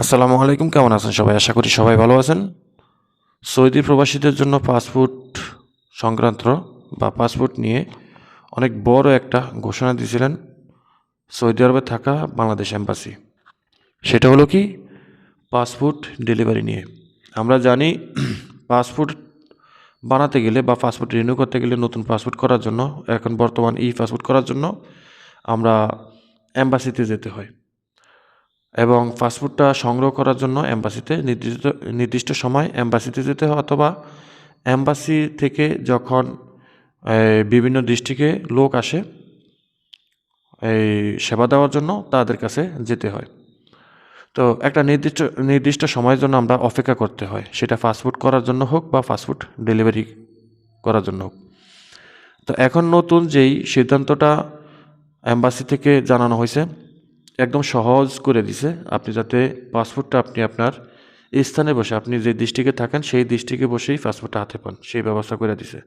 আসসালামু আলাইকুম, কেমন আছেন সবাই? আশা করি সবাই ভালো আছেন। সৌদি প্রবাসীদের জন্য পাসপোর্ট সংক্রান্ত বা পাসপোর্ট নিয়ে অনেক বড় একটা ঘোষণা দিয়েছিলেন সৌদি আরবে থাকা বাংলাদেশ এম্বাসি। সেটা হলো কি, পাসপোর্ট ডেলিভারি নিয়ে। আমরা জানি পাসপোর্ট বানাতে গেলে বা পাসপোর্ট রিনিউ করতে গেলে, নতুন পাসপোর্ট করার জন্য, এখন বর্তমান পাসপোর্ট করার জন্য আমরা এম্বাসিতে যেতে হয় এবং পাসপোর্টটা সংগ্রহ করার জন্য এম্বাসিতে নির্দিষ্ট সময় এম্বাসিতে যেতে হয়, অথবা এম্বাসি থেকে যখন বিভিন্ন ডিস্ট্রিক্টে লোক আসে এই সেবা দেওয়ার জন্য, তাদের কাছে যেতে হয়। তো একটা নির্দিষ্ট সময়ের জন্য আমরা অপেক্ষা করতে হয়, সেটা পাসপোর্ট করার জন্য হোক বা পাসপোর্ট ডেলিভারি করার জন্য হোক। তো এখন নতুন যেই সিদ্ধান্তটা এম্বাসি থেকে জানানো হয়েছে, একদম সহজ করে দিছে, আপনি যাতে পাসপোর্টটা আপনি আপনার স্থানে বসে, আপনি যে ডিস্ট্রিক্টে থাকেন সেই ডিস্ট্রিক্টে বসেই পাসপোর্টটা হাতে পান, সেই ব্যবস্থা করে দিছে।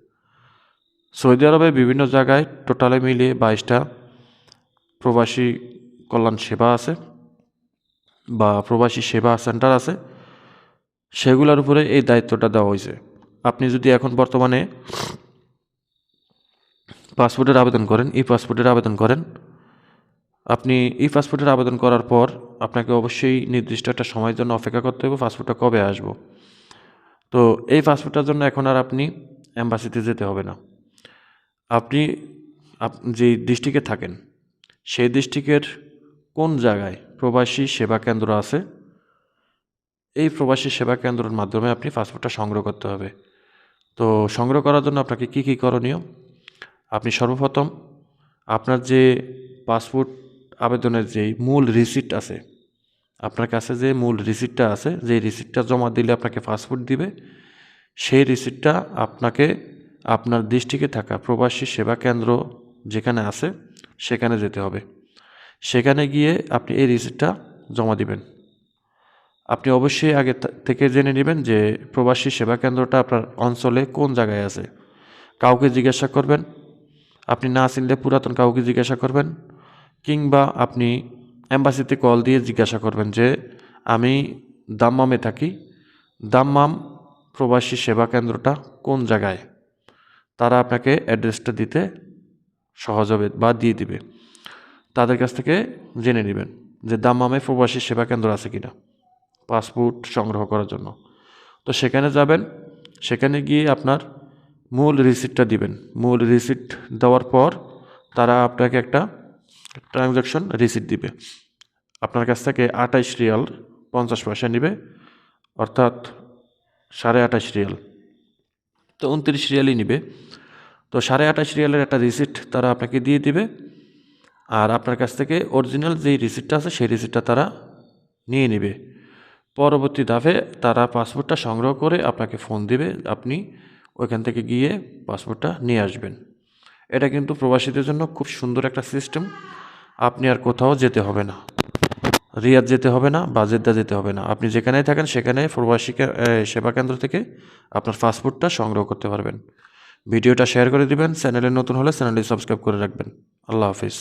সৌদি আরবে বিভিন্ন জায়গায় টোটালে মিলিয়ে 22টা প্রবাসী কল্যাণ সেবা আছে বা প্রবাসী সেবা সেন্টার আছে, সেগুলোর উপরে এই দায়িত্বটা দেওয়া হয়েছে। আপনি যদি এখন বর্তমানে পাসপোর্টের আবেদন করেন, পাসপোর্টের আবেদন করেন, আপনি পাসপোর্টের আবেদন করার পর আপনাকে অবশ্যই নির্দিষ্ট একটা সময়ের জন্য অপেক্ষা করতে হবে পাসপোর্টটা কবে আসবো। তো এই পাসপোর্টটার জন্য এখন আর আপনি অ্যাম্বাসিতে যেতে হবে না। আপনি যে ডিস্ট্রিক্টে থাকেন সেই ডিস্ট্রিক্টের কোন জায়গায় প্রবাসী সেবা কেন্দ্র আছে, এই প্রবাসী সেবা কেন্দ্রের মাধ্যমে আপনি পাসপোর্টটা সংগ্রহ করতে হবে। তো সংগ্রহ করার জন্য আপনাকে কী কী করণীয়? আপনি সর্বপ্রথম আপনার যে পাসপোর্ট আবেদনের যেই মূল রিসিপ্ট আছে, আপনার কাছে যে মূল রিসিপ্টটা আছে, যে রিসিপ্টটা জমা দিলে আপনাকে পাসপোর্ট দিবে, সেই রিসিপ্টটা আপনাকে আপনার ডিস্ট্রিক্টে থাকা প্রবাসী সেবা কেন্দ্র যেখানে আছে সেখানে যেতে হবে। সেখানে গিয়ে আপনি এই রিসিপ্টটা জমা দিবেন। আপনি অবশ্যই আগে থেকে জেনে নেবেন যে প্রবাসী সেবা কেন্দ্রটা আপনার অঞ্চলে কোন জায়গায় আছে। কাউকে জিজ্ঞাসা করবেন, আপনি না চিনলে পুরাতন কাউকে জিজ্ঞাসা করবেন, কিংবা আপনি এম্বাসিতে কল দিয়ে জিজ্ঞাসা করবেন যে আমি দাম্মামে থাকি, দাম্মাম প্রবাসী সেবা কেন্দ্রটা কোন জায়গায়। তারা আপনাকে অ্যাড্রেসটা দিতে সহজ হবে বা দিয়ে দিবে। তাদের কাছ থেকে জেনে নেবেন যে দাম্মামে প্রবাসী সেবা কেন্দ্র আছে কিনা পাসপোর্ট সংগ্রহ করার জন্য। তো সেখানে যাবেন, সেখানে গিয়ে আপনার মূল রিসিপ্টটা দিবেন। মূল রিসিপ্ট দেওয়ার পর তারা আপনাকে একটা ট্রানজ্যাকশন রিসিপ্ট দিবে। আপনার কাছ থেকে 28 রিয়াল 50 পয়সা নেবে, অর্থাৎ 28.5 রিয়াল। তো 29 রিয়ালই নিবে। তো 28.5 রিয়ালের একটা রিসিপ্ট তারা আপনাকে দিয়ে দিবে, আর আপনার কাছ থেকে অরিজিনাল যেই রিসিপ্টটা আছে সেই রিসিপ্টটা তারা নিয়ে নেবে। পরবর্তী ধাপে তারা পাসপোর্টটা সংগ্রহ করে আপনাকে ফোন দিবে, আপনি ওইখান থেকে গিয়ে পাসপোর্টটা নিয়ে আসবেন। এটা কিন্তু প্রবাসীদের জন্য খুব সুন্দর একটা সিস্টেম। আপনি আর কোথাও যেতে হবে না, রিয়াদ যেতে হবে না বা জেদ্দা যেতে হবে না। আপনি যেখানেই থাকেন সেখানে প্রবাসী সেবা কেন্দ্র থেকে আপনার পাসপোর্টটা সংগ্রহ করতে পারবেন। ভিডিওটা শেয়ার করে দিবেন, চ্যানেলে নতুন হলে চ্যানেলটি সাবস্ক্রাইব করে রাখবেন। আল্লাহ হাফিজ।